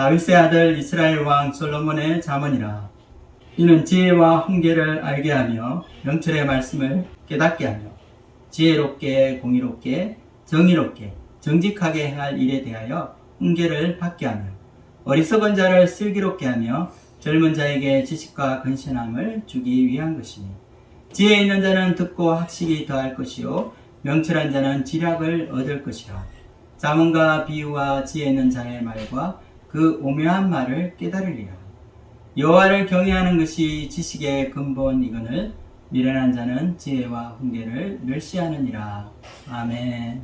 다윗의 아들 이스라엘 왕 솔로몬의 자문이라. 이는 지혜와 훈계를 알게 하며 명철의 말씀을 깨닫게 하며 지혜롭게 공의롭게 정의롭게 정직하게 행할 일에 대하여 훈계를 받게 하며 어리석은 자를 슬기롭게 하며 젊은 자에게 지식과 근신함을 주기 위한 것이니, 지혜 있는 자는 듣고 학식이 더할 것이요 명철한 자는 지략을 얻을 것이라. 자문과 비유와 지혜 있는 자의 말과 그 오묘한 말을 깨달으리라. 여호와를 경외하는 것이 지식의 근본이거늘 미련한 자는 지혜와 훈계를 멸시하느니라. 아멘.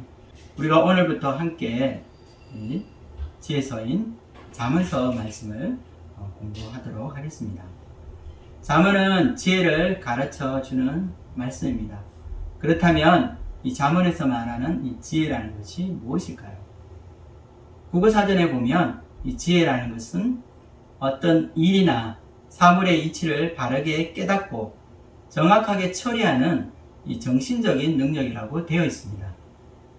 우리가 오늘부터 함께 지혜서인 잠언서 말씀을 공부하도록 하겠습니다. 잠언은 지혜를 가르쳐 주는 말씀입니다. 그렇다면 이 잠언에서 말하는 이 지혜라는 것이 무엇일까요? 국어사전에 보면 이 지혜라는 것은 어떤 일이나 사물의 이치를 바르게 깨닫고 정확하게 처리하는 이 정신적인 능력이라고 되어 있습니다.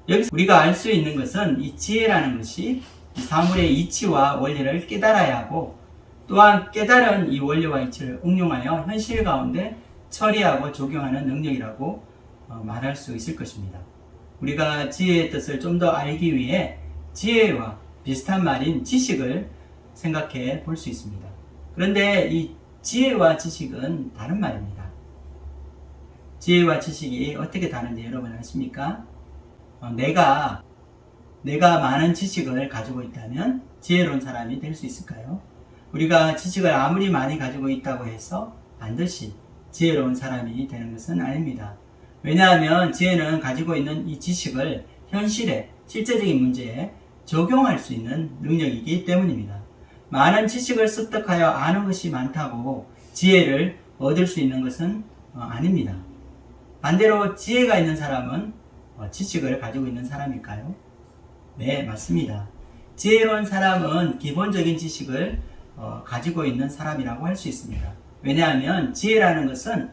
여기서 우리가 알 수 있는 것은 이 지혜라는 것이 이 사물의 이치와 원리를 깨달아야 하고, 또한 깨달은 이 원리와 이치를 응용하여 현실 가운데 처리하고 적용하는 능력이라고 말할 수 있을 것입니다. 우리가 지혜의 뜻을 좀 더 알기 위해 지혜와 비슷한 말인 지식을 생각해 볼 수 있습니다. 그런데 이 지혜와 지식은 다른 말입니다. 지혜와 지식이 어떻게 다른지 여러분 아십니까? 내가 많은 지식을 가지고 있다면 지혜로운 사람이 될 수 있을까요? 우리가 지식을 아무리 많이 가지고 있다고 해서 반드시 지혜로운 사람이 되는 것은 아닙니다. 왜냐하면 지혜는 가지고 있는 이 지식을 현실에, 실제적인 문제에 적용할 수 있는 능력이기 때문입니다. 많은 지식을 습득하여 아는 것이 많다고 지혜를 얻을 수 있는 것은 아닙니다. 반대로 지혜가 있는 사람은 지식을 가지고 있는 사람일까요? 네, 맞습니다. 지혜로운 사람은 기본적인 지식을 가지고 있는 사람이라고 할 수 있습니다. 왜냐하면 지혜라는 것은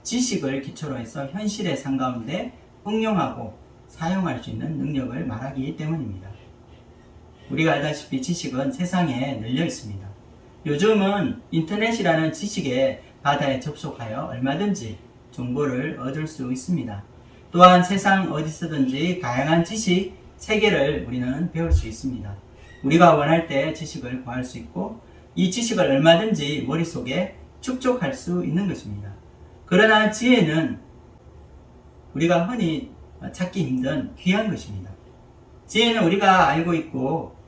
지식을 기초로 해서 현실의 삶 가운데 응용하고 사용할 수 있는 능력을 말하기 때문입니다. 우리가 알다시피 지식은 세상에 널려 있습니다. 요즘은 인터넷이라는 지식의 바다에 접속하여 얼마든지 정보를 얻을 수 있습니다. 또한 세상 어디서든지 다양한 지식 체계를 우리는 배울 수 있습니다. 우리가 원할 때 지식을 구할 수 있고, 이 지식을 얼마든지 머릿속에 축적할 수 있는 것입니다. 그러나 지혜는 우리가 흔히 찾기 힘든 귀한 것입니다. 지혜는 우리가 알고 있고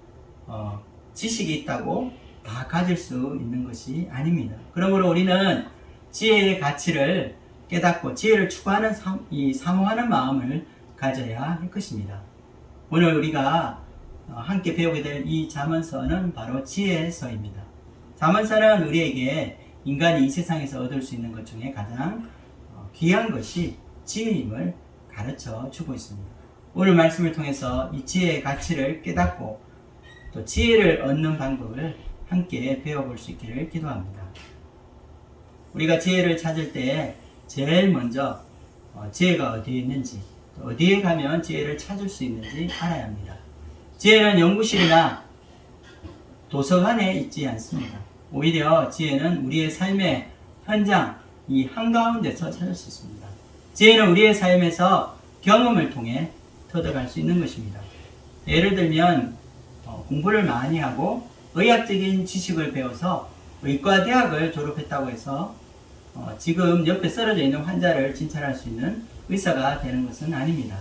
지식이 있다고 다 가질 수 있는 것이 아닙니다. 그러므로 우리는 지혜의 가치를 깨닫고 지혜를 추구하는 사모하는 마음을 가져야 할 것입니다. 오늘 우리가 함께 배우게 될 이 잠언서는 바로 지혜서입니다. 잠언서는 우리에게 인간이 이 세상에서 얻을 수 있는 것 중에 가장 귀한 것이 지혜임을 가르쳐 주고 있습니다. 오늘 말씀을 통해서 이 지혜의 가치를 깨닫고 또 지혜를 얻는 방법을 함께 배워볼 수 있기를 기도합니다. 우리가 지혜를 찾을 때 제일 먼저 지혜가 어디에 있는지, 어디에 가면 지혜를 찾을 수 있는지 알아야 합니다. 지혜는 연구실이나 도서관에 있지 않습니다. 오히려 지혜는 우리의 삶의 현장, 이 한가운데서 찾을 수 있습니다. 지혜는 우리의 삶에서 경험을 통해 터득할 수 있는 것입니다. 예를 들면 공부를 많이 하고 의학적인 지식을 배워서 의과대학을 졸업했다고 해서 지금 옆에 쓰러져 있는 환자를 진찰할 수 있는 의사가 되는 것은 아닙니다.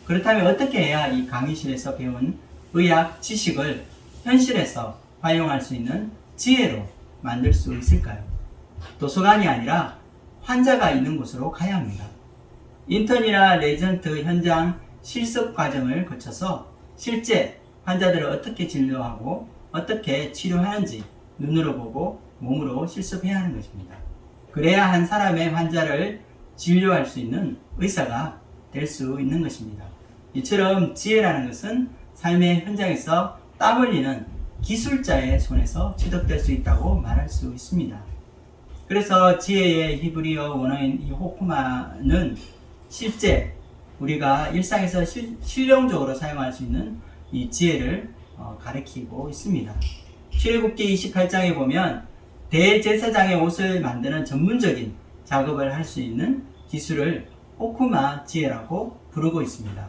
그렇다면 어떻게 해야 이 강의실에서 배운 의학 지식을 현실에서 활용할 수 있는 지혜로 만들 수 있을까요? 도서관이 아니라 환자가 있는 곳으로 가야 합니다. 인턴이나 레전트 현장 실습 과정을 거쳐서 실제 환자들을 어떻게 진료하고 어떻게 치료하는지 눈으로 보고 몸으로 실습해야 하는 것입니다. 그래야 한 사람의 환자를 진료할 수 있는 의사가 될 수 있는 것입니다. 이처럼 지혜라는 것은 삶의 현장에서 땀 흘리는 기술자의 손에서 취득될 수 있다고 말할 수 있습니다. 그래서 지혜의 히브리어 원어인 이 호크마는 실제 우리가 일상에서 실용적으로 사용할 수 있는 이 지혜를 가리키고 있습니다. 출애굽기 28장에 보면 대제사장의 옷을 만드는 전문적인 작업을 할 수 있는 기술을 호쿠마 지혜라고 부르고 있습니다.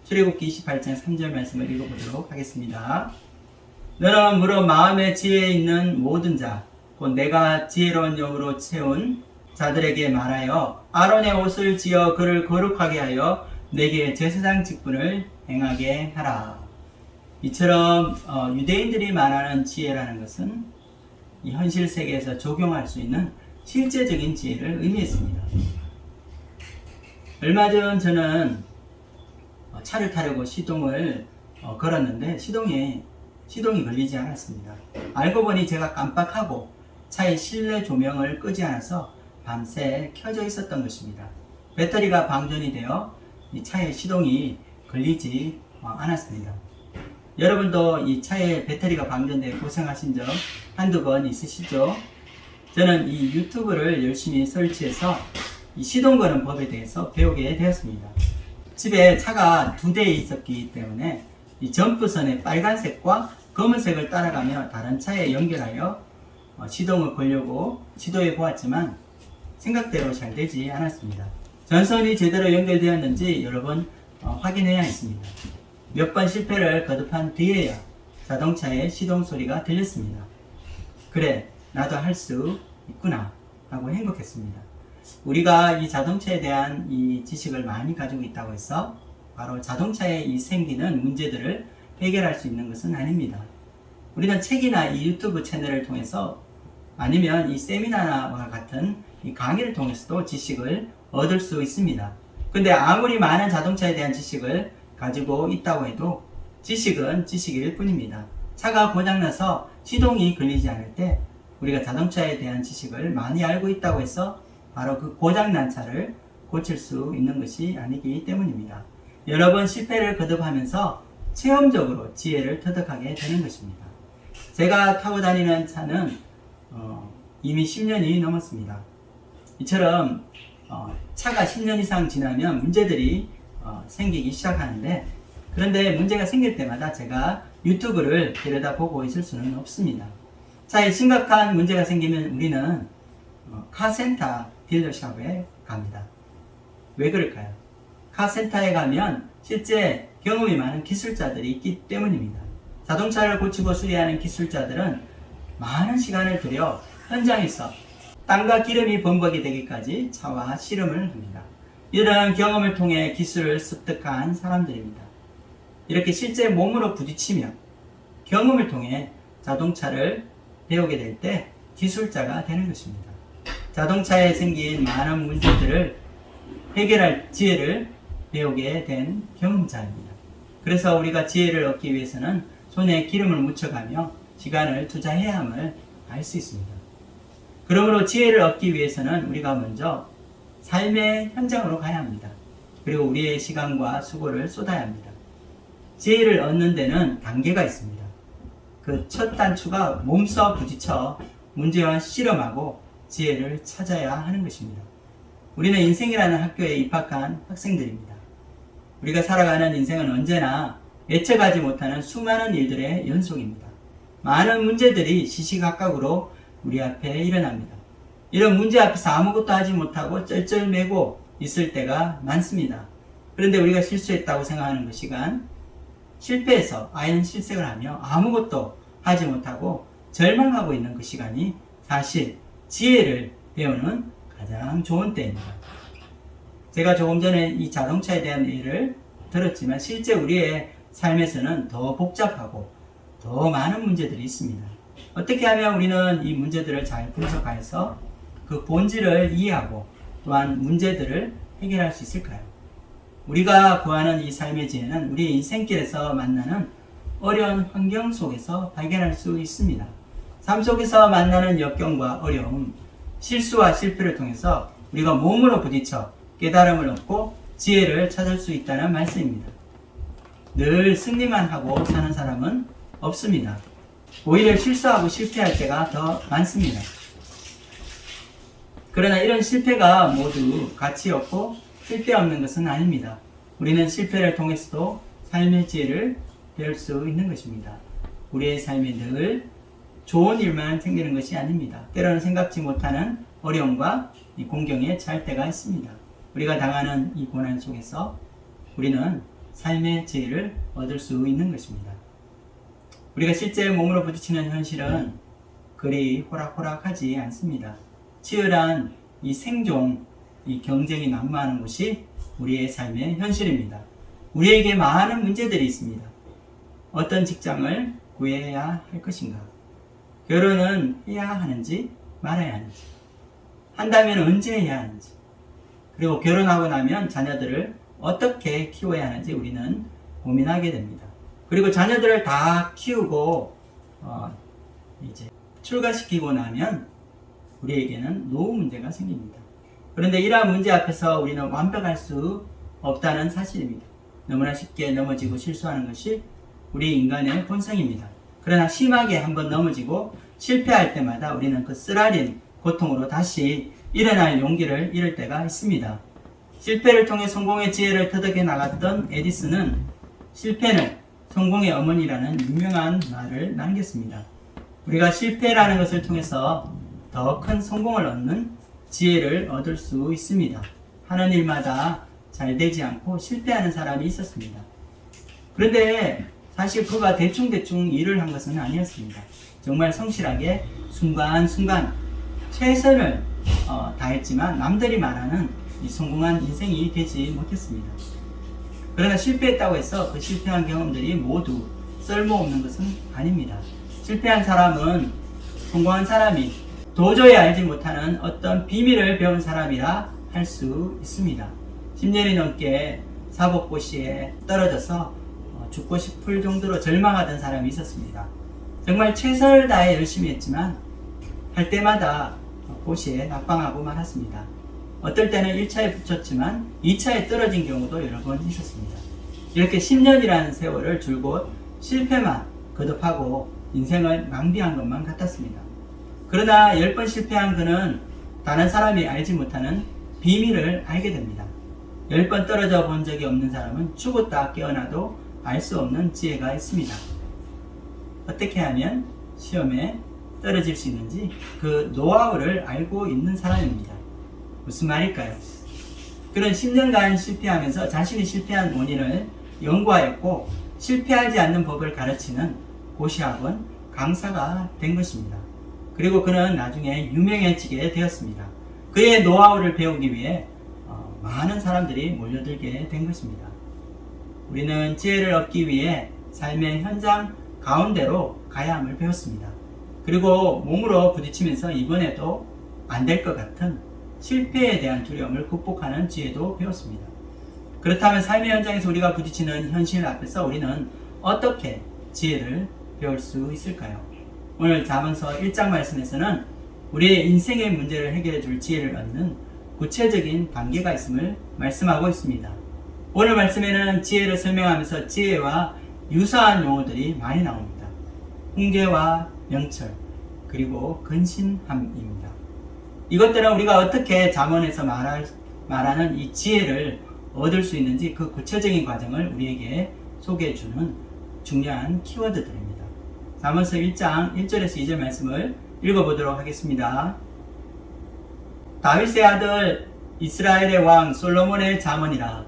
출애굽기 28장 3절 말씀을 읽어보도록 하겠습니다. 너는 무릇 마음에 지혜 있는 모든 자, 곧 내가 지혜로운 영으로 채운 자들에게 말하여 아론의 옷을 지어 그를 거룩하게 하여 내게 제사장 직분을 행하게 하라. 이처럼 유대인들이 말하는 지혜라는 것은 이 현실 세계에서 적용할 수 있는 실제적인 지혜를 의미했습니다. 얼마 전 저는 차를 타려고 시동을 걸었는데 시동이 걸리지 않았습니다. 알고 보니 제가 깜빡하고 차의 실내 조명을 끄지 않아서 밤새 켜져 있었던 것입니다. 배터리가 방전이 되어 이 차의 시동이 걸리지 않았습니다. 여러분도 이 차에 배터리가 방전되어 고생하신 적 한두 번 있으시죠? 저는 이 유튜브를 열심히 설치해서 이 시동 거는 법에 대해서 배우게 되었습니다. 집에 차가 2대 있었기 때문에 이 점프선의 빨간색과 검은색을 따라가며 다른 차에 연결하여 시동을 걸려고 시도해 보았지만 생각대로 잘 되지 않았습니다. 전선이 제대로 연결되었는지 여러 번 확인해야 했습니다. 몇 번 실패를 거듭한 뒤에야 자동차의 시동 소리가 들렸습니다. 그래, 나도 할 수 있구나 하고 행복했습니다. 우리가 이 자동차에 대한 이 지식을 많이 가지고 있다고 해서 바로 자동차에 이 생기는 문제들을 해결할 수 있는 것은 아닙니다. 우리는 책이나 이 유튜브 채널을 통해서 아니면 이 세미나와 같은 이 강의를 통해서도 지식을 얻을 수 있습니다. 근데 아무리 많은 자동차에 대한 지식을 가지고 있다고 해도 지식은 지식일 뿐입니다. 차가 고장나서 시동이 걸리지 않을 때 우리가 자동차에 대한 지식을 많이 알고 있다고 해서 바로 그 고장난 차를 고칠 수 있는 것이 아니기 때문입니다. 여러 번 실패를 거듭하면서 체험적으로 지혜를 터득하게 되는 것입니다. 제가 타고 다니는 차는 이미 10년이 넘었습니다. 이처럼 차가 10년 이상 지나면 문제들이 생기기 시작하는데, 그런데 문제가 생길 때마다 제가 유튜브를 들여다보고 있을 수는 없습니다. 차에 심각한 문제가 생기면 우리는 카센터 딜러샵에 갑니다. 왜 그럴까요? 카센터에 가면 실제 경험이 많은 기술자들이 있기 때문입니다. 자동차를 고치고 수리하는 기술자들은 많은 시간을 들여 현장에서 땅과 기름이 범벅이 되기까지 차와 실험을 합니다. 이런 경험을 통해 기술을 습득한 사람들입니다. 이렇게 실제 몸으로 부딪히며 경험을 통해 자동차를 배우게 될 때 기술자가 되는 것입니다. 자동차에 생긴 많은 문제들을 해결할 지혜를 배우게 된 경험자입니다. 그래서 우리가 지혜를 얻기 위해서는 손에 기름을 묻혀가며 시간을 투자해야 함을 알 수 있습니다. 그러므로 지혜를 얻기 위해서는 우리가 먼저 삶의 현장으로 가야 합니다. 그리고 우리의 시간과 수고를 쏟아야 합니다. 지혜를 얻는 데는 단계가 있습니다. 그 첫 단추가 몸서 부딪혀 문제와 실험하고 지혜를 찾아야 하는 것입니다. 우리는 인생이라는 학교에 입학한 학생들입니다. 우리가 살아가는 인생은 언제나 예측하지 못하는 수많은 일들의 연속입니다. 많은 문제들이 시시각각으로 우리 앞에 일어납니다. 이런 문제 앞에서 아무것도 하지 못하고 쩔쩔매고 있을 때가 많습니다. 그런데 우리가 실수했다고 생각하는 그 시간, 실패해서 아연 실색을 하며 아무것도 하지 못하고 절망하고 있는 그 시간이 사실 지혜를 배우는 가장 좋은 때입니다. 제가 조금 전에 이 자동차에 대한 예를 들었지만 실제 우리의 삶에서는 더 복잡하고 더 많은 문제들이 있습니다. 어떻게 하면 우리는 이 문제들을 잘 분석해서 그 본질을 이해하고 또한 문제들을 해결할 수 있을까요? 우리가 구하는 이 삶의 지혜는 우리 인생길에서 만나는 어려운 환경 속에서 발견할 수 있습니다. 삶 속에서 만나는 역경과 어려움, 실수와 실패를 통해서 우리가 몸으로 부딪혀 깨달음을 얻고 지혜를 찾을 수 있다는 말씀입니다. 늘 승리만 하고 사는 사람은 없습니다. 오히려 실수하고 실패할 때가 더 많습니다. 그러나 이런 실패가 모두 가치 없고 쓸데없는 것은 아닙니다. 우리는 실패를 통해서도 삶의 지혜를 배울 수 있는 것입니다. 우리의 삶에 늘 좋은 일만 생기는 것이 아닙니다. 때로는 생각지 못하는 어려움과 이 공경에 처할 때가 있습니다. 우리가 당하는 이 고난 속에서 우리는 삶의 지혜를 얻을 수 있는 것입니다. 우리가 실제 몸으로 부딪히는 현실은 그리 호락호락하지 않습니다. 치열한 이 생존, 이 경쟁이 난무하는 곳이 우리의 삶의 현실입니다. 우리에게 많은 문제들이 있습니다. 어떤 직장을 구해야 할 것인가? 결혼은 해야 하는지 말아야 하는지? 한다면 언제 해야 하는지? 그리고 결혼하고 나면 자녀들을 어떻게 키워야 하는지 우리는 고민하게 됩니다. 그리고 자녀들을 다 키우고 이제 출가시키고 나면 우리에게는 노후 문제가 생깁니다. 그런데 이러한 문제 앞에서 우리는 완벽할 수 없다는 사실입니다. 너무나 쉽게 넘어지고 실수하는 것이 우리 인간의 본성입니다. 그러나 심하게 한번 넘어지고 실패할 때마다 우리는 그 쓰라린 고통으로 다시 일어날 용기를 잃을 때가 있습니다. 실패를 통해 성공의 지혜를 터득해 나갔던 에디슨은 실패는 성공의 어머니라는 유명한 말을 남겼습니다. 우리가 실패라는 것을 통해서 더 큰 성공을 얻는 지혜를 얻을 수 있습니다. 하는 일마다 잘 되지 않고 실패하는 사람이 있었습니다. 그런데 사실 그가 대충대충 일을 한 것은 아니었습니다. 정말 성실하게 순간순간 최선을 다했지만 남들이 말하는 이 성공한 인생이 되지 못했습니다. 그러나 실패했다고 해서 그 실패한 경험들이 모두 쓸모없는 것은 아닙니다. 실패한 사람은 성공한 사람이 도저히 알지 못하는 어떤 비밀을 배운 사람이라 할 수 있습니다. 10년이 넘게 사법고시에 떨어져서 죽고 싶을 정도로 절망하던 사람이 있었습니다. 정말 최선을 다해 열심히 했지만 할 때마다 고시에 낙방하고 말았습니다. 어떨 때는 1차에 붙였지만 2차에 떨어진 경우도 여러 번 있었습니다. 이렇게 10년이라는 세월을 줄곧 실패만 거듭하고 인생을 낭비한 것만 같았습니다. 그러나 10번 실패한 그는 다른 사람이 알지 못하는 비밀을 알게 됩니다. 10번 떨어져 본 적이 없는 사람은 죽었다 깨어나도 알 수 없는 지혜가 있습니다. 어떻게 하면 시험에 떨어질 수 있는지 그 노하우를 알고 있는 사람입니다. 무슨 말일까요? 그는 10년간 실패하면서 자신이 실패한 원인을 연구하였고 실패하지 않는 법을 가르치는 고시학원 강사가 된 것입니다. 그리고 그는 나중에 유명해지게 되었습니다. 그의 노하우를 배우기 위해 많은 사람들이 몰려들게 된 것입니다. 우리는 지혜를 얻기 위해 삶의 현장 가운데로 가야 함을 배웠습니다. 그리고 몸으로 부딪히면서 이번에도 안 될 것 같은 실패에 대한 두려움을 극복하는 지혜도 배웠습니다. 그렇다면 삶의 현장에서 우리가 부딪히는 현실 앞에서 우리는 어떻게 지혜를 배울 수 있을까요? 오늘 잠언서 1장 말씀에서는 우리의 인생의 문제를 해결해 줄 지혜를 얻는 구체적인 단계가 있음을 말씀하고 있습니다. 오늘 말씀에는 지혜를 설명하면서 지혜와 유사한 용어들이 많이 나옵니다. 훈계와 명철, 그리고 근신함입니다. 이것들은 우리가 어떻게 잠언에서 말하는 이 지혜를 얻을 수 있는지 그 구체적인 과정을 우리에게 소개해주는 중요한 키워드들입니다. 잠언서 1장 1절에서 2절 말씀을 읽어보도록 하겠습니다. 다윗의 아들 이스라엘의 왕 솔로몬의 잠언이라.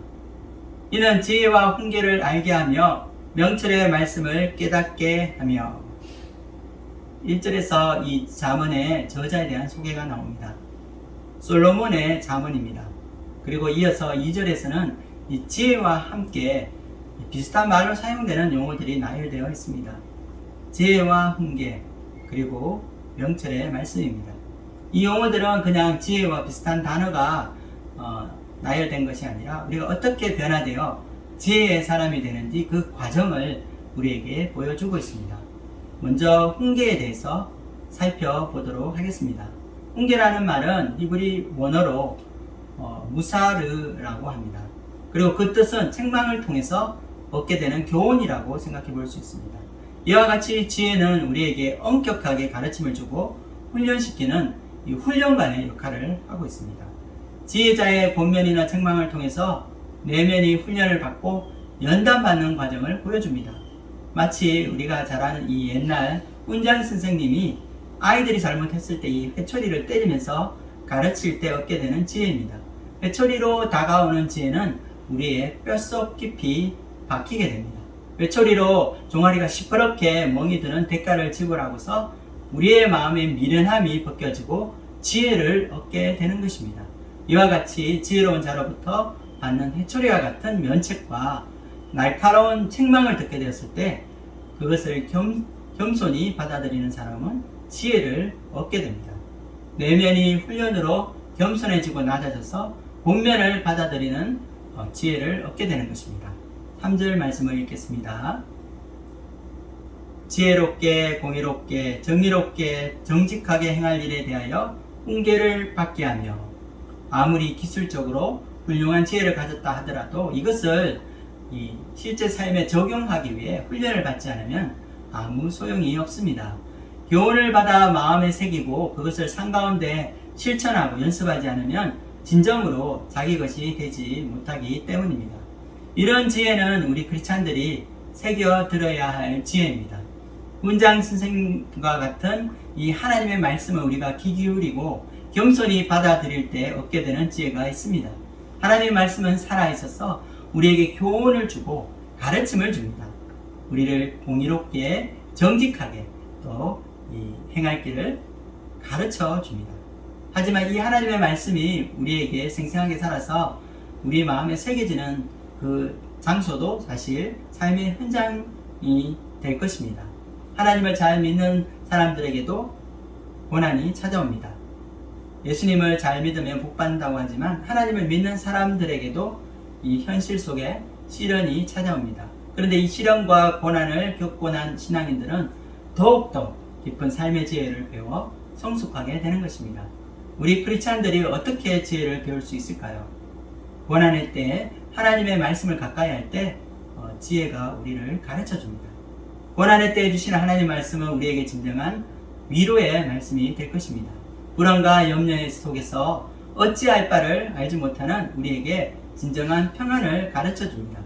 이는 지혜와 훈계를 알게 하며 명철의 말씀을 깨닫게 하며. 1절에서 이 잠언의 저자에 대한 소개가 나옵니다. 솔로몬의 잠언입니다. 그리고 이어서 2절에서는 이 지혜와 함께 비슷한 말로 사용되는 용어들이 나열되어 있습니다. 지혜와 훈계, 그리고 명철의 말씀입니다. 이 용어들은 그냥 지혜와 비슷한 단어가 나열된 것이 아니라 우리가 어떻게 변화되어 지혜의 사람이 되는지 그 과정을 우리에게 보여주고 있습니다. 먼저 훈계에 대해서 살펴보도록 하겠습니다. 훈계라는 말은 히브리 원어로 무사르라고 합니다. 그리고 그 뜻은 책망을 통해서 얻게 되는 교훈이라고 생각해 볼 수 있습니다. 이와 같이 지혜는 우리에게 엄격하게 가르침을 주고 훈련시키는 이 훈련관의 역할을 하고 있습니다. 지혜자의 권면이나 책망을 통해서 내면이 훈련을 받고 연단받는 과정을 보여줍니다. 마치 우리가 잘 아는 이 옛날 훈장 선생님이 아이들이 잘못했을 때 이 회초리를 때리면서 가르칠 때 얻게 되는 지혜입니다. 회초리로 다가오는 지혜는 우리의 뼛속 깊이 박히게 됩니다. 외초리로 종아리가 시퍼렇게 멍이 드는 대가를 지불하고서 우리의 마음의 미련함이 벗겨지고 지혜를 얻게 되는 것입니다. 이와 같이 지혜로운 자로부터 받는 회초리와 같은 면책과 날카로운 책망을 듣게 되었을 때 그것을 겸손히 받아들이는 사람은 지혜를 얻게 됩니다. 내면이 훈련으로 겸손해지고 낮아져서 본면을 받아들이는 지혜를 얻게 되는 것입니다. 3절 말씀을 읽겠습니다. 지혜롭게 공의롭게 정의롭게 정직하게 행할 일에 대하여 훈계를 받게 하며 아무리 기술적으로 훌륭한 지혜를 가졌다 하더라도 이것을 실제 삶에 적용하기 위해 훈련을 받지 않으면 아무 소용이 없습니다. 교훈을 받아 마음에 새기고 그것을 삶 가운데 실천하고 연습하지 않으면 진정으로 자기 것이 되지 못하기 때문입니다. 이런 지혜는 우리 크리스찬들이 새겨 들어야 할 지혜입니다. 훈장 선생과 같은 이 하나님의 말씀을 우리가 귀 기울이고 겸손히 받아들일 때 얻게 되는 지혜가 있습니다. 하나님의 말씀은 살아있어서 우리에게 교훈을 주고 가르침을 줍니다. 우리를 공의롭게 정직하게 또 행할 길을 가르쳐 줍니다. 하지만 이 하나님의 말씀이 우리에게 생생하게 살아서 우리 마음에 새겨지는 그 장소도 사실 삶의 현장이 될 것입니다. 하나님을 잘 믿는 사람들에게도 고난이 찾아옵니다. 예수님을 잘 믿으면 복받는다고 하지만 하나님을 믿는 사람들에게도 이 현실 속에 시련이 찾아옵니다. 그런데 이 시련과 고난을 겪고 난 신앙인들은 더욱더 깊은 삶의 지혜를 배워 성숙하게 되는 것입니다. 우리 크리스찬들이 어떻게 지혜를 배울 수 있을까요? 고난의 때에 하나님의 말씀을 가까이 할 때 지혜가 우리를 가르쳐 줍니다. 고난의 때에 주시는 하나님의 말씀은 우리에게 진정한 위로의 말씀이 될 것입니다. 불안과 염려 속에서 어찌할 바를 알지 못하는 우리에게 진정한 평안을 가르쳐 줍니다.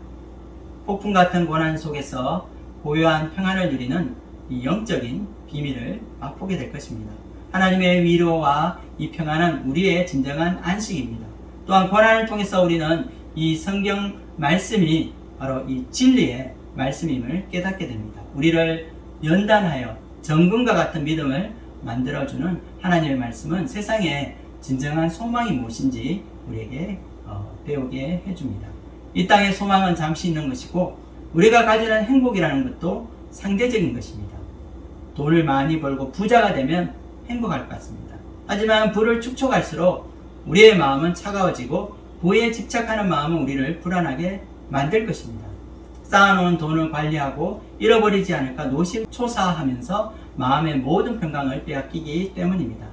폭풍 같은 고난 속에서 고요한 평안을 누리는 이 영적인 비밀을 맛보게 될 것입니다. 하나님의 위로와 이 평안은 우리의 진정한 안식입니다. 또한 고난을 통해서 우리는 이 성경 말씀이 바로 이 진리의 말씀임을 깨닫게 됩니다. 우리를 연단하여 정금과 같은 믿음을 만들어주는 하나님의 말씀은 세상에 진정한 소망이 무엇인지 우리에게 배우게 해줍니다. 이 땅의 소망은 잠시 있는 것이고 우리가 가지는 행복이라는 것도 상대적인 것입니다. 돈을 많이 벌고 부자가 되면 행복할 것 같습니다. 하지만 부를 축적할수록 우리의 마음은 차가워지고 부에 집착하는 마음은 우리를 불안하게 만들 것입니다. 쌓아놓은 돈을 관리하고 잃어버리지 않을까 노심초사하면서 마음의 모든 평강을 빼앗기기 때문입니다.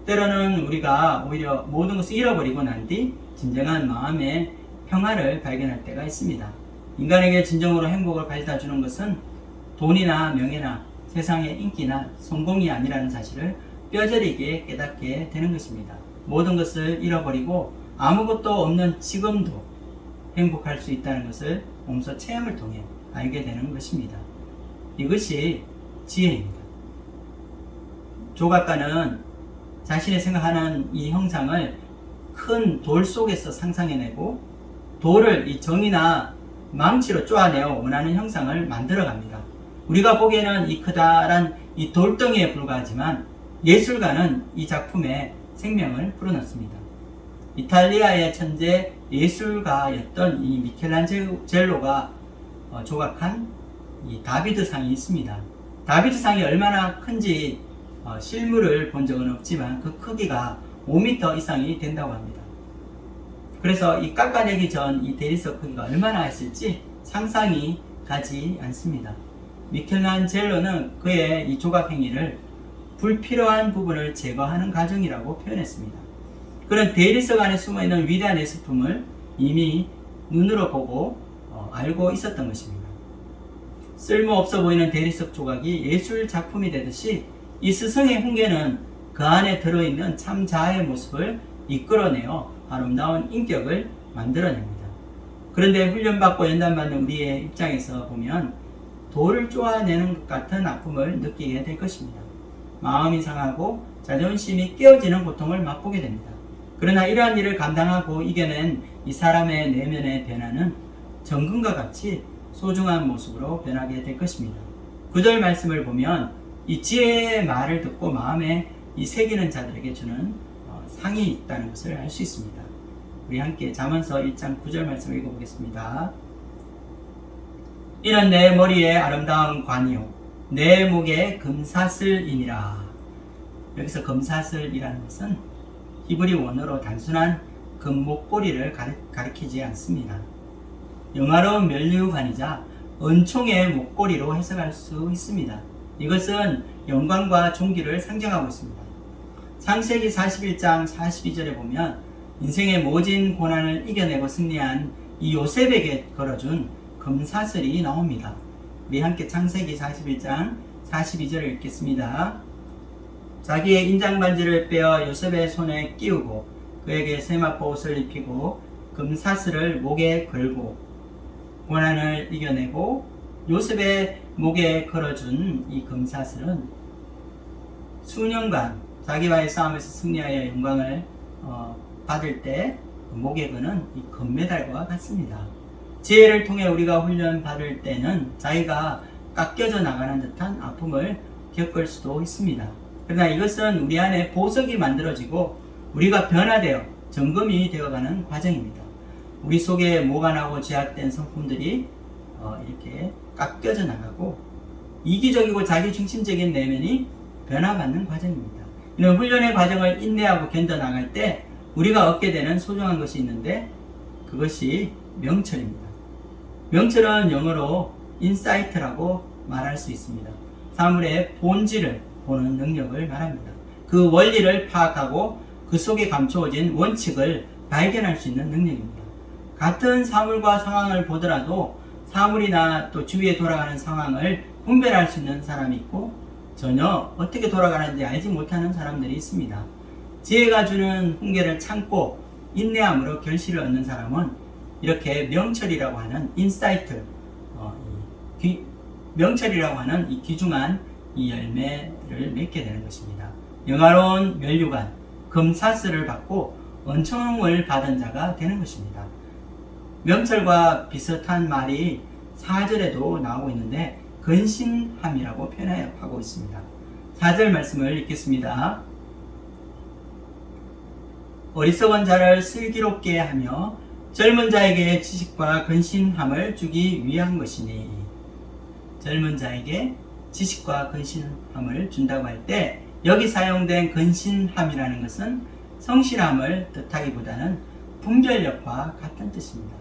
때로는 우리가 오히려 모든 것을 잃어버리고 난 뒤 진정한 마음의 평화를 발견할 때가 있습니다. 인간에게 진정으로 행복을 가져다 주는 것은 돈이나 명예나 세상의 인기나 성공이 아니라는 사실을 뼈저리게 깨닫게 되는 것입니다. 모든 것을 잃어버리고 아무것도 없는 지금도 행복할 수 있다는 것을 몸소 체험을 통해 알게 되는 것입니다. 이것이 지혜입니다. 조각가는 자신이 생각하는 이 형상을 큰 돌 속에서 상상해내고 돌을 이 정이나 망치로 쪼아내어 원하는 형상을 만들어갑니다. 우리가 보기에는 이 크다란 이 돌덩이에 불과하지만 예술가는 이 작품에 생명을 불어넣습니다. 이탈리아의 천재 예술가였던 이 미켈란젤로가 조각한 이 다비드상이 있습니다. 다비드상이 얼마나 큰지 실물을 본 적은 없지만 그 크기가 5m 이상이 된다고 합니다. 그래서 이 깎아내기 전 이 대리석 크기가 얼마나 했을지 상상이 가지 않습니다. 미켈란젤로는 그의 이 조각 행위를 불필요한 부분을 제거하는 과정이라고 표현했습니다. 그런 대리석 안에 숨어있는 위대한 예술품을 이미 눈으로 보고 알고 있었던 것입니다. 쓸모없어 보이는 대리석 조각이 예술 작품이 되듯이 이 스승의 훈계는 그 안에 들어있는 참 자아의 모습을 이끌어내어 아름다운 인격을 만들어냅니다. 그런데 훈련받고 연단받는 우리의 입장에서 보면 돌을 쪼아내는 것 같은 아픔을 느끼게 될 것입니다. 마음이 상하고 자존심이 깨어지는 고통을 맛보게 됩니다. 그러나 이러한 일을 감당하고 이겨낸 이 사람의 내면의 변화는 정금과 같이 소중한 모습으로 변하게 될 것입니다. 9절 말씀을 보면 이 지혜의 말을 듣고 마음에 이 새기는 자들에게 주는 상이 있다는 것을 알 수 있습니다. 우리 함께 잠언서 1장 9절 말씀을 읽어보겠습니다. 이는 내 머리에 아름다운 관이요 내 목에 금사슬이니라. 여기서 금사슬이라는 것은 히브리 원어로 단순한 금목걸이를 가리키지 않습니다. 영화로운 면류관이자 은총의 목걸이로 해석할 수 있습니다. 이것은 영광과 존귀를 상징하고 있습니다. 창세기 41장 42절에 보면 인생의 모진 고난을 이겨내고 승리한 이 요셉에게 걸어준 금사슬이 나옵니다. 우리 함께 창세기 41장 42절을 읽겠습니다. 자기의 인장반지를 빼어 요셉의 손에 끼우고 그에게 세마포 옷을 입히고 금사슬을 목에 걸고 고난을 이겨내고 요셉의 목에 걸어준 이 금사슬은 수년간 자기와의 싸움에서 승리하여 영광을 받을 때 목에 거는 이 금메달과 같습니다. 지혜를 통해 우리가 훈련 받을 때는 자기가 깎여져 나가는 듯한 아픔을 겪을 수도 있습니다. 그러나 이것은 우리 안에 보석이 만들어지고 우리가 변화되어 정금이 되어가는 과정입니다. 우리 속에 모관하고 제약된 성품들이 이렇게 깎여져 나가고 이기적이고 자기중심적인 내면이 변화받는 과정입니다. 이런 훈련의 과정을 인내하고 견뎌나갈 때 우리가 얻게 되는 소중한 것이 있는데 그것이 명철입니다. 명철은 영어로 인사이트라고 말할 수 있습니다. 사물의 본질을 보는 능력을 말합니다. 그 원리를 파악하고 그 속에 감추어진 원칙을 발견할 수 있는 능력입니다. 같은 사물과 상황을 보더라도 사물이나 또 주위에 돌아가는 상황을 분별할 수 있는 사람이 있고 전혀 어떻게 돌아가는지 알지 못하는 사람들이 있습니다. 지혜가 주는 훈계를 참고 인내함으로 결실을 얻는 사람은 이렇게 명철이라고 하는 인사이트, 명철이라고 하는 이 귀중한 이 열매를 맺게 되는 것입니다. 영화로운 면류관, 금사슬을 받고 은총을 받은 자가 되는 것입니다. 명철과 비슷한 말이 4절에도 나오고 있는데 근신함이라고 표현하고 있습니다. 4절 말씀을 읽겠습니다. 어리석은 자를 슬기롭게 하며 젊은 자에게 지식과 근신함을 주기 위한 것이니. 젊은 자에게 지식과 근신함을 준다고 할 때 여기 사용된 근신함이라는 것은 성실함을 뜻하기보다는 분별력과 같은 뜻입니다.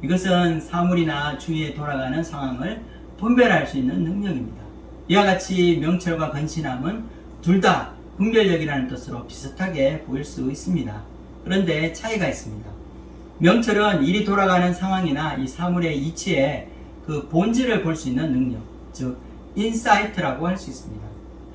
이것은 사물이나 주위에 돌아가는 상황을 분별할 수 있는 능력입니다. 이와 같이 명철과 근신함은 둘 다 분별력이라는 뜻으로 비슷하게 보일 수 있습니다. 그런데 차이가 있습니다. 명철은 일이 돌아가는 상황이나 이 사물의 이치에 그 본질을 볼 수 있는 능력, 즉 인사이트라고 할 수 있습니다.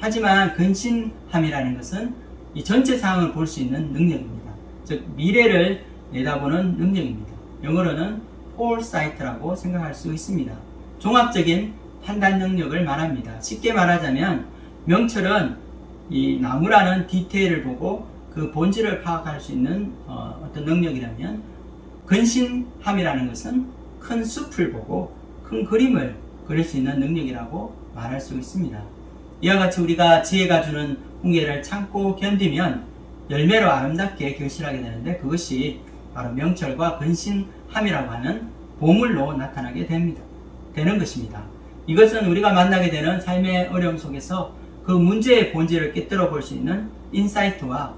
하지만 근신함이라는 것은 이 전체 상황을 볼 수 있는 능력입니다. 즉 미래를 내다보는 능력입니다. 영어로는 포르사이트라고 생각할 수 있습니다. 종합적인 판단 능력을 말합니다. 쉽게 말하자면 명철은 이 나무라는 디테일을 보고 그 본질을 파악할 수 있는 어떤 능력이라면 근신함이라는 것은 큰 숲을 보고 큰 그림을 그릴 수 있는 능력이라고 말할 수 있습니다. 이와 같이 우리가 지혜가 주는 훈계를 참고 견디면 열매로 아름답게 결실하게 되는데 그것이 바로 명철과 근신함이라고 하는 보물로 나타나게 되는 것입니다. 이것은 우리가 만나게 되는 삶의 어려움 속에서 그 문제의 본질을 꿰뚫어 볼 수 있는 인사이트와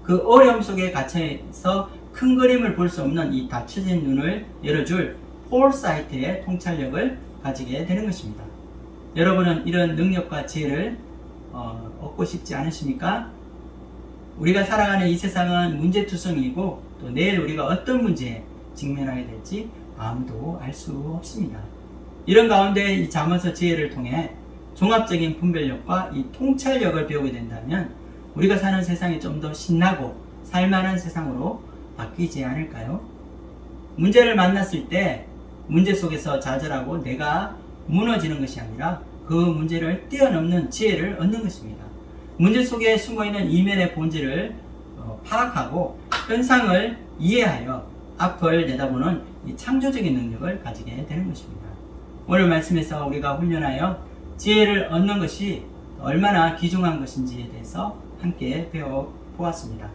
그 어려움 속에 갇혀서 큰 그림을 볼 수 없는 이 닫혀진 눈을 열어줄 폴사이트의 통찰력을 가지게 되는 것입니다. 여러분은 이런 능력과 지혜를 얻고 싶지 않으십니까? 우리가 살아가는 이 세상은 문제투성이고 또 내일 우리가 어떤 문제에 직면하게 될지 아무도 알 수 없습니다. 이런 가운데 이 잠언서 지혜를 통해 종합적인 분별력과 이 통찰력을 배우게 된다면 우리가 사는 세상이 좀 더 신나고 살만한 세상으로 바뀌지 않을까요? 문제를 만났을 때 문제 속에서 좌절하고 내가 무너지는 것이 아니라 그 문제를 뛰어넘는 지혜를 얻는 것입니다. 문제 속에 숨어있는 이면의 본질을 파악하고 현상을 이해하여 앞을 내다보는 이 창조적인 능력을 가지게 되는 것입니다. 오늘 말씀에서 우리가 훈련하여 지혜를 얻는 것이 얼마나 귀중한 것인지에 대해서 함께 배워보았습니다.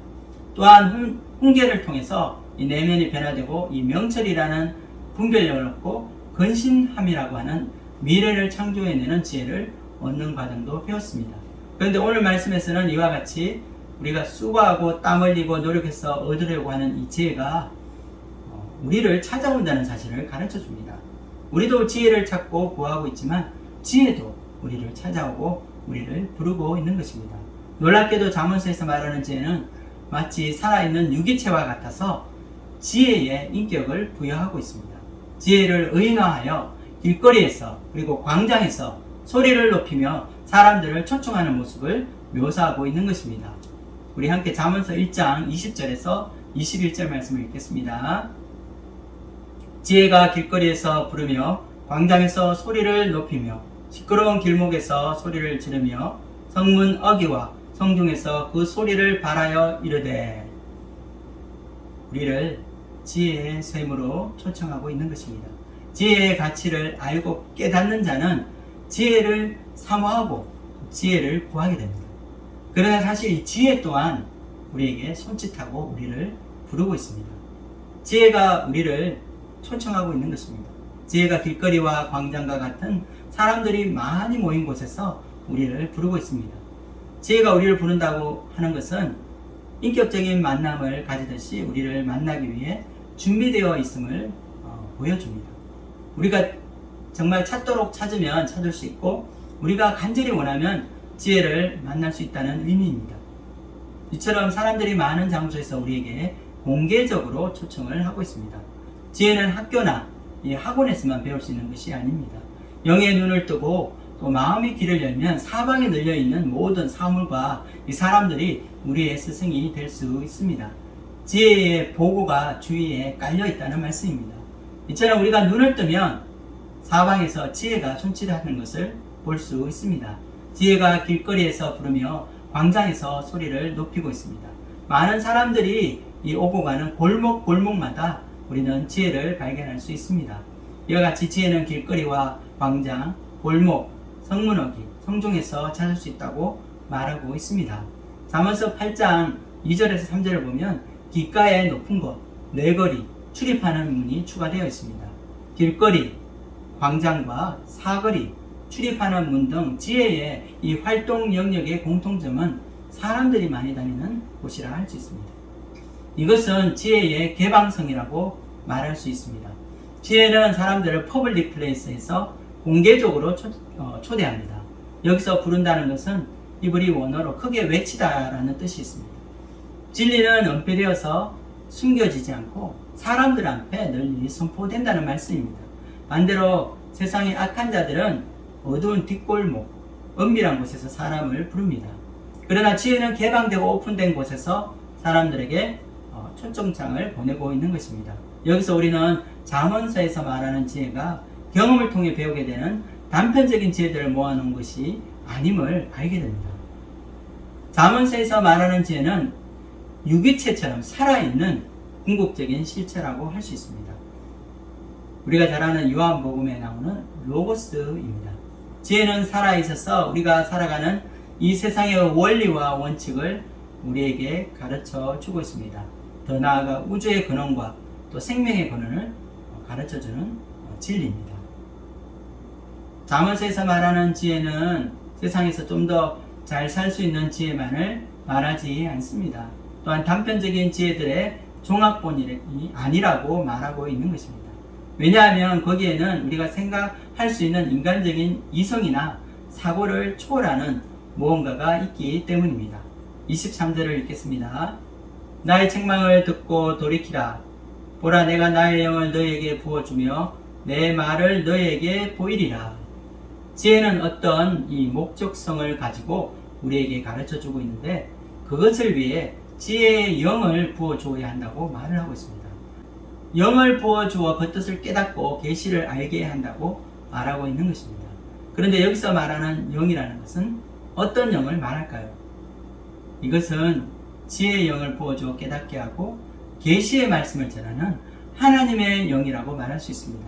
또한 훈계를 통해서 이 내면이 변화되고 이 명철이라는 분별력을 얻고 근신함이라고 하는 미래를 창조해내는 지혜를 얻는 과정도 배웠습니다. 그런데 오늘 말씀에서는 이와 같이 우리가 수고하고 땀 흘리고 노력해서 얻으려고 하는 이 지혜가 우리를 찾아온다는 사실을 가르쳐 줍니다. 우리도 지혜를 찾고 구하고 있지만 지혜도 우리를 찾아오고 우리를 부르고 있는 것입니다. 놀랍게도 잠언서에서 말하는 지혜는 마치 살아있는 유기체와 같아서 지혜의 인격을 부여하고 있습니다. 지혜를 의인화하여 길거리에서 그리고 광장에서 소리를 높이며 사람들을 초청하는 모습을 묘사하고 있는 것입니다. 우리 함께 잠언서 1장 20절에서 21절 말씀을 읽겠습니다. 지혜가 길거리에서 부르며 광장에서 소리를 높이며 시끄러운 길목에서 소리를 지르며 성문 어귀와 성중에서 그 소리를 발하여 이르되. 우리를 지혜의 샘으로 초청하고 있는 것입니다. 지혜의 가치를 알고 깨닫는 자는 지혜를 사모하고 지혜를 구하게 됩니다. 그러나 사실 이 지혜 또한 우리에게 손짓하고 우리를 부르고 있습니다. 지혜가 우리를 초청하고 있는 것입니다. 지혜가 길거리와 광장과 같은 사람들이 많이 모인 곳에서 우리를 부르고 있습니다. 지혜가 우리를 부른다고 하는 것은 인격적인 만남을 가지듯이 우리를 만나기 위해 준비되어 있음을 보여줍니다. 우리가 정말 찾도록 찾으면 찾을 수 있고 우리가 간절히 원하면 지혜를 만날 수 있다는 의미입니다. 이처럼 사람들이 많은 장소에서 우리에게 공개적으로 초청을 하고 있습니다. 지혜는 학교나 학원에서만 배울 수 있는 것이 아닙니다. 영의 눈을 뜨고 또 마음의 길을 열면 사방에 널려있는 모든 사물과 이 사람들이 우리의 스승이 될 수 있습니다. 지혜의 보고가 주위에 깔려 있다는 말씀입니다. 이처럼 우리가 눈을 뜨면 사방에서 지혜가 손짓하는 것을 볼 수 있습니다. 지혜가 길거리에서 부르며 광장에서 소리를 높이고 있습니다. 많은 사람들이 오고 가는 골목마다 우리는 지혜를 발견할 수 있습니다. 이와 같이 지혜는 길거리와 광장, 골목, 성문어기, 성중에서 찾을 수 있다고 말하고 있습니다. 잠언서 8장 2절에서 3절을 보면 길가의 높은 곳, 내거리, 출입하는 문이 추가되어 있습니다. 길거리, 광장과 사거리, 출입하는 문 등 지혜의 이 활동 영역의 공통점은 사람들이 많이 다니는 곳이라 할 수 있습니다. 이것은 지혜의 개방성이라고 말할 수 있습니다. 지혜는 사람들을 퍼블릭 플레이스에서 공개적으로 초대합니다. 여기서 부른다는 것은 히브리 원어로 크게 외치다라는 뜻이 있습니다. 진리는 은폐되어서 숨겨지지 않고 사람들 앞에 널리 선포된다는 말씀입니다. 반대로 세상의 악한 자들은 어두운 뒷골목, 은밀한 곳에서 사람을 부릅니다. 그러나 지혜는 개방되고 오픈된 곳에서 사람들에게 초청장을 보내고 있는 것입니다. 여기서 우리는 잠언서에서 말하는 지혜가 경험을 통해 배우게 되는 단편적인 지혜들을 모아놓은 것이 아님을 알게 됩니다. 잠언서에서 말하는 지혜는 유기체처럼 살아있는 궁극적인 실체라고 할 수 있습니다. 우리가 잘 아는 요한복음에 나오는 로고스입니다. 지혜는 살아있어서 우리가 살아가는 이 세상의 원리와 원칙을 우리에게 가르쳐 주고 있습니다. 더 나아가 우주의 근원과 또 생명의 근원을 가르쳐주는 진리입니다. 잠언서에서 말하는 지혜는 세상에서 좀 더 잘 살 수 있는 지혜만을 말하지 않습니다. 또한 단편적인 지혜들의 종합본이 아니라고 말하고 있는 것입니다. 왜냐하면 거기에는 우리가 생각할 수 있는 인간적인 이성이나 사고를 초월하는 무언가가 있기 때문입니다. 23절을 읽겠습니다. 나의 책망을 듣고 돌이키라. 보라, 내가 나의 영을 너희에게 부어주며 내 말을 너희에게 보이리라. 지혜는 어떤 이 목적성을 가지고 우리에게 가르쳐주고 있는데 그것을 위해 지혜의 영을 부어주어야 한다고 말을 하고 있습니다. 영을 부어주어 그 뜻을 깨닫고 계시를 알게 한다고 말하고 있는 것입니다. 그런데 여기서 말하는 영이라는 것은 어떤 영을 말할까요? 이것은 지혜의 영을 부어주어 깨닫게 하고 계시의 말씀을 전하는 하나님의 영이라고 말할 수 있습니다.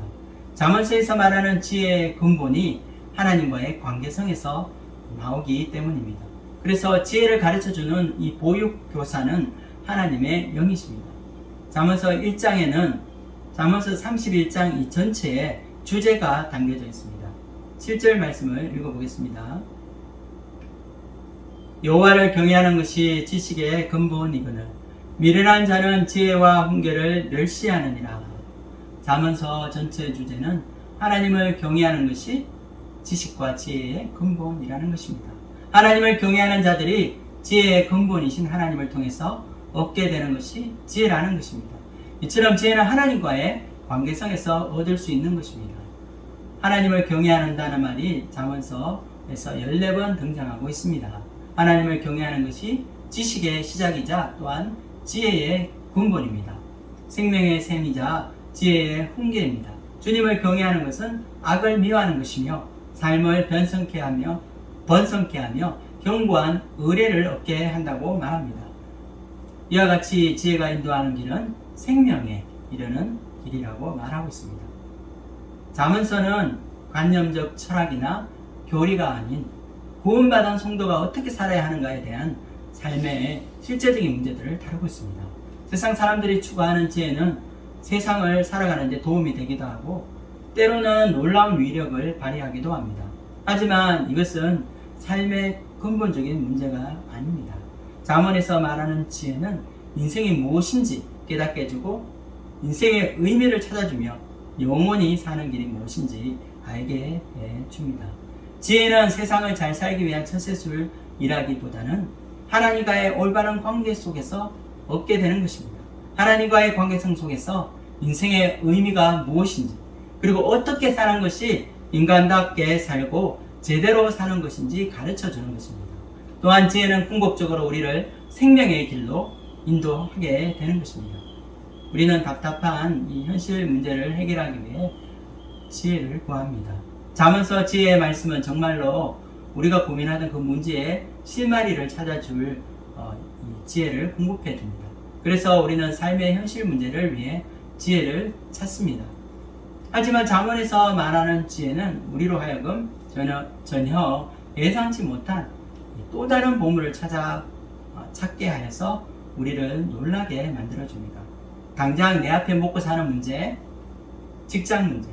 잠언서에서 말하는 지혜의 근본이 하나님과의 관계성에서 나오기 때문입니다. 그래서 지혜를 가르쳐주는 이 보육교사는 하나님의 영이십니다. 잠언서 1장에는 잠언서 31장 이 전체에 주제가 담겨져 있습니다. 7절 말씀을 읽어보겠습니다. 여호와를 경외하는 것이 지식의 근본이거늘 미련한 자는 지혜와 훈계를 멸시하느니라. 잠언서 전체 주제는 하나님을 경외하는 것이 지식과 지혜의 근본이라는 것입니다. 하나님을 경외하는 자들이 지혜의 근본이신 하나님을 통해서 얻게 되는 것이 지혜라는 것입니다. 이처럼 지혜는 하나님과의 관계성에서 얻을 수 있는 것입니다. 하나님을 경외한다는 말이 잠언서에서 14번 등장하고 있습니다. 하나님을 경외하는 것이 지식의 시작이자 또한 지혜의 근본입니다. 생명의 샘이자 지혜의 훈계입니다. 주님을 경외하는 것은 악을 미워하는 것이며 삶을 번성케 하며 견고한 의뢰를 얻게 한다고 말합니다. 이와 같이 지혜가 인도하는 길은 생명에 이르는 길이라고 말하고 있습니다. 잠언서는 관념적 철학이나 교리가 아닌 구원받은 성도가 어떻게 살아야 하는가에 대한 삶의 실제적인 문제들을 다루고 있습니다. 세상 사람들이 추구하는 지혜는 세상을 살아가는 데 도움이 되기도 하고 때로는 놀라운 위력을 발휘하기도 합니다. 하지만 이것은 삶의 근본적인 문제가 아닙니다. 잠언에서 말하는 지혜는 인생이 무엇인지 깨닫게 해주고 인생의 의미를 찾아주며 영원히 사는 길이 무엇인지 알게 해줍니다. 지혜는 세상을 잘 살기 위한 처세술이라기보다는 하나님과의 올바른 관계 속에서 얻게 되는 것입니다. 하나님과의 관계성 속에서 인생의 의미가 무엇인지 그리고 어떻게 사는 것이 인간답게 살고 제대로 사는 것인지 가르쳐 주는 것입니다. 또한 지혜는 궁극적으로 우리를 생명의 길로 인도하게 되는 것입니다. 우리는 답답한 이 현실 문제를 해결하기 위해 지혜를 구합니다. 잠언서 지혜의 말씀은 정말로 우리가 고민하던 그 문제의 실마리를 찾아줄 이 지혜를 공급해 줍니다. 그래서 우리는 삶의 현실 문제를 위해 지혜를 찾습니다. 하지만 잠언에서 말하는 지혜는 우리로 하여금 전혀 예상치 못한 또 다른 보물을 찾게 하여서 우리를 놀라게 만들어줍니다. 당장 내 앞에 먹고 사는 문제, 직장 문제,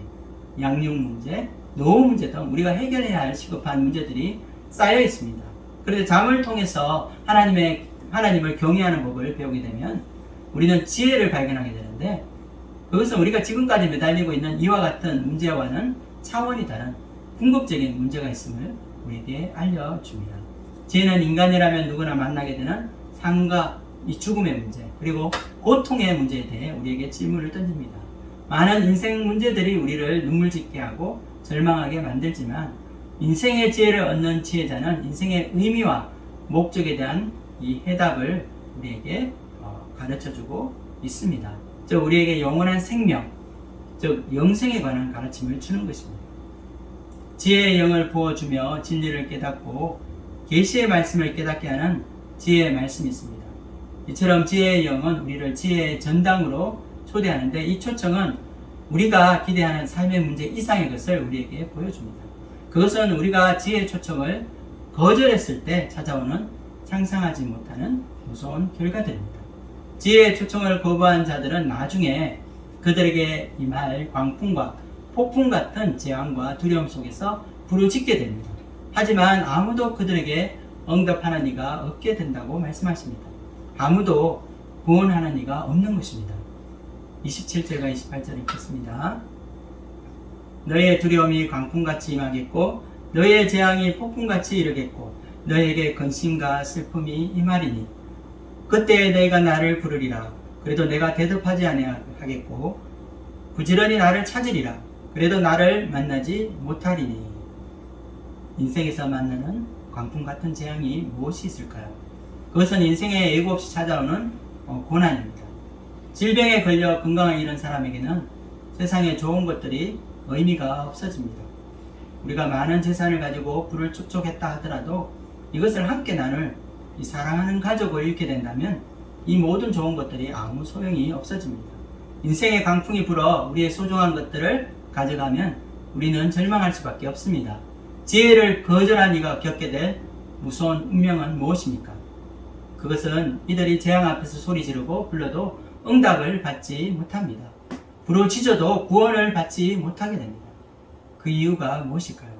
양육 문제, 노후 문제 등 우리가 해결해야 할 시급한 문제들이 쌓여 있습니다. 그런데 잠을 통해서 하나님을 경외하는 법을 배우게 되면 우리는 지혜를 발견하게 되는데 그것은 우리가 지금까지 매달리고 있는 이와 같은 문제와는 차원이 다른 궁극적인 문제가 있음을 우리에게 알려줍니다. 지혜는 인간이라면 누구나 만나게 되는 삶과 이 죽음의 문제 그리고 고통의 문제에 대해 우리에게 질문을 던집니다. 많은 인생 문제들이 우리를 눈물 짓게 하고 절망하게 만들지만 인생의 지혜를 얻는 지혜자는 인생의 의미와 목적에 대한 이 해답을 우리에게 가르쳐주고 있습니다. 즉 우리에게 영원한 생명, 즉 영생에 관한 가르침을 주는 것입니다. 지혜의 영을 부어주며 진리를 깨닫고 계시의 말씀을 깨닫게 하는 지혜의 말씀이 있습니다. 이처럼 지혜의 영은 우리를 지혜의 전당으로 초대하는데 이 초청은 우리가 기대하는 삶의 문제 이상의 것을 우리에게 보여줍니다. 그것은 우리가 지혜의 초청을 거절했을 때 찾아오는 상상하지 못하는 무서운 결과들입니다. 지혜의 초청을 거부한 자들은 나중에 그들에게 임할 광풍과 폭풍 같은 재앙과 두려움 속에서 부르짖게 됩니다. 하지만 아무도 그들에게 응답하는 이가 없게 된다고 말씀하십니다. 아무도 구원하는 이가 없는 것입니다. 27절과 28절 읽겠습니다. 너희의 두려움이 광풍같이 임하겠고 너희의 재앙이 폭풍같이 이르겠고 너희에게 근심과 슬픔이 임하리니 그때 너희가 나를 부르리라. 그래도 내가 대답하지 아니하겠고 부지런히 나를 찾으리라. 그래도 나를 만나지 못하리니. 인생에서 만나는 광풍 같은 재앙이 무엇이 있을까요? 그것은 인생에 예고 없이 찾아오는 고난입니다. 질병에 걸려 건강을 잃은 사람에게는 세상의 좋은 것들이 의미가 없어집니다. 우리가 많은 재산을 가지고 부를 축적했다 하더라도 이것을 함께 나눌 이 사랑하는 가족을 잃게 된다면 이 모든 좋은 것들이 아무 소용이 없어집니다. 인생의 강풍이 불어 우리의 소중한 것들을 가져가면 우리는 절망할 수밖에 없습니다. 지혜를 거절한 이가 겪게 될 무서운 운명은 무엇입니까? 그것은 이들이 재앙 앞에서 소리 지르고 불러도 응답을 받지 못합니다. 부르짖어도 구원을 받지 못하게 됩니다. 그 이유가 무엇일까요?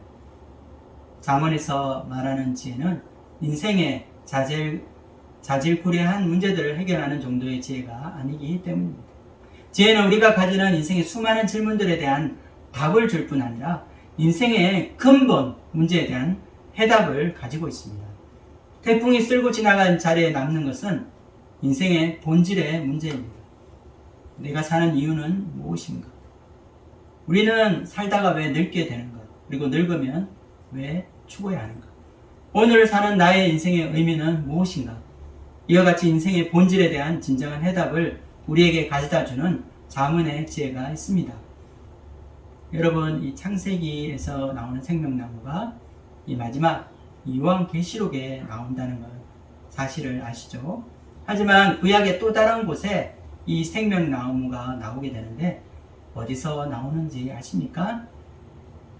잠언에서 말하는 지혜는 인생의 자질구레한 문제들을 해결하는 정도의 지혜가 아니기 때문입니다. 지혜는 우리가 가지는 인생의 수많은 질문들에 대한 답을 줄 뿐 아니라 인생의 근본 문제에 대한 해답을 가지고 있습니다. 태풍이 쓸고 지나간 자리에 남는 것은 인생의 본질의 문제입니다. 내가 사는 이유는 무엇인가? 우리는 살다가 왜 늙게 되는가? 그리고 늙으면 왜 죽어야 하는가? 오늘 사는 나의 인생의 의미는 무엇인가? 이와 같이 인생의 본질에 대한 진정한 해답을 우리에게 가져다주는 잠언의 지혜가 있습니다. 여러분, 이 창세기에서 나오는 생명나무가 이 마지막 요한계시록에 나온다는 걸 사실을 아시죠? 하지만 구약의 또 다른 곳에 이 생명나무가 나오게 되는데 어디서 나오는지 아십니까?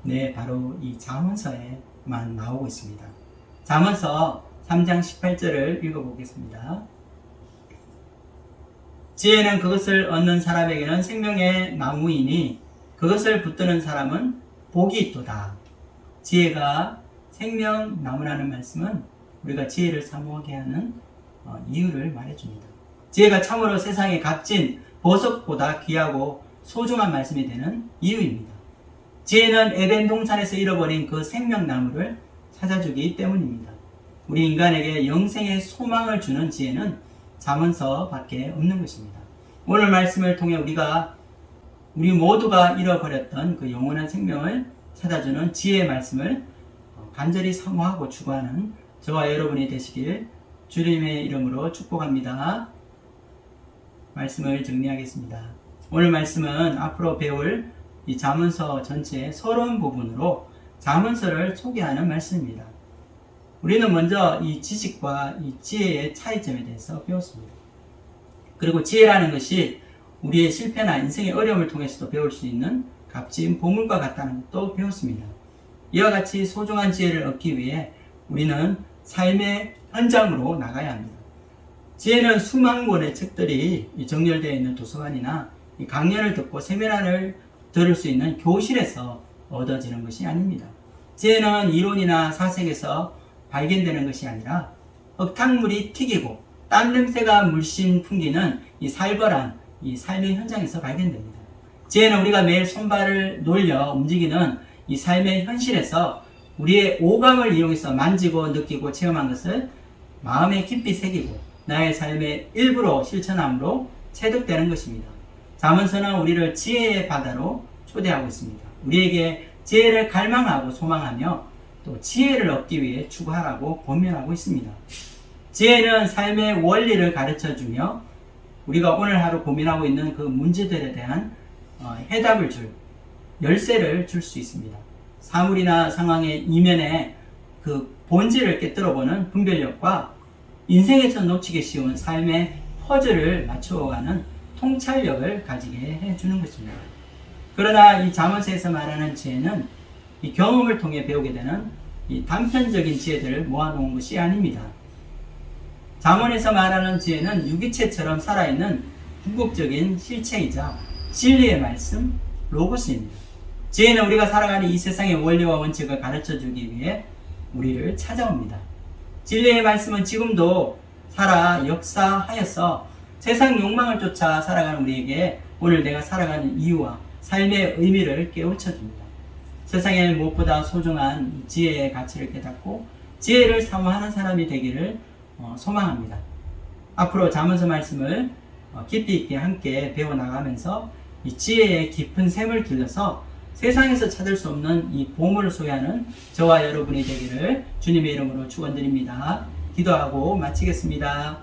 네, 바로 이 잠언서에만 나오고 있습니다. 잠언서 3장 18절을 읽어보겠습니다. 지혜는 그것을 얻는 사람에게는 생명의 나무이니 그것을 붙드는 사람은 복이 있도다. 지혜가 생명나무라는 말씀은 우리가 지혜를 사모하게 하는 이유를 말해줍니다. 지혜가 참으로 세상의 값진 보석보다 귀하고 소중한 말씀이 되는 이유입니다. 지혜는 에덴 동산에서 잃어버린 그 생명나무를 찾아주기 때문입니다. 우리 인간에게 영생의 소망을 주는 지혜는 잠언서밖에 없는 것입니다. 오늘 말씀을 통해 우리 모두가 잃어버렸던 그 영원한 생명을 찾아주는 지혜의 말씀을 간절히 사모하고 추구하는 저와 여러분이 되시길 주님의 이름으로 축복합니다. 말씀을 정리하겠습니다. 오늘 말씀은 앞으로 배울 이 잠언서 전체의 서론 부분으로 잠언서를 소개하는 말씀입니다. 우리는 먼저 이 지식과 이 지혜의 차이점에 대해서 배웠습니다. 그리고 지혜라는 것이 우리의 실패나 인생의 어려움을 통해서도 배울 수 있는 값진 보물과 같다는 것도 배웠습니다. 이와 같이 소중한 지혜를 얻기 위해 우리는 삶의 현장으로 나가야 합니다. 지혜는 수만 권의 책들이 정렬되어 있는 도서관이나 강연을 듣고 세미나를 들을 수 있는 교실에서 얻어지는 것이 아닙니다. 지혜는 이론이나 사색에서 발견되는 것이 아니라 흙탕물이 튀기고 땀 냄새가 물씬 풍기는 이 살벌한 이 삶의 현장에서 발견됩니다. 지혜는 우리가 매일 손발을 놀려 움직이는 이 삶의 현실에서 우리의 오감을 이용해서 만지고 느끼고 체험한 것을 마음에 깊이 새기고 나의 삶의 일부로 실천함으로 체득되는 것입니다. 잠언서는 우리를 지혜의 바다로 초대하고 있습니다. 우리에게 지혜를 갈망하고 소망하며 또 지혜를 얻기 위해 추구하라고 권면하고 있습니다. 지혜는 삶의 원리를 가르쳐주며 우리가 오늘 하루 고민하고 있는 그 문제들에 대한 해답을 줄 열쇠를 줄 수 있습니다. 사물이나 상황의 이면에 그 본질을 깨뜨려보는 분별력과 인생에서 놓치기 쉬운 삶의 퍼즐을 맞추어가는 통찰력을 가지게 해주는 것입니다. 그러나 이 잠언서에서 말하는 지혜는 이 경험을 통해 배우게 되는 이 단편적인 지혜들을 모아놓은 것이 아닙니다. 잠언에서 말하는 지혜는 유기체처럼 살아있는 궁극적인 실체이자 진리의 말씀, 로고스입니다. 지혜는 우리가 살아가는 이 세상의 원리와 원칙을 가르쳐주기 위해 우리를 찾아옵니다. 진리의 말씀은 지금도 살아 역사하여서 세상 욕망을 쫓아 살아가는 우리에게 오늘 내가 살아가는 이유와 삶의 의미를 깨우쳐줍니다. 세상에 무엇보다 소중한 지혜의 가치를 깨닫고 지혜를 사모하는 사람이 되기를 소망합니다. 앞으로 잠언서 말씀을 깊이 있게 함께 배워나가면서 이 지혜의 깊은 샘을 길러서 세상에서 찾을 수 없는 이 보물을 소유하는 저와 여러분이 되기를 주님의 이름으로 축원드립니다. 기도하고 마치겠습니다.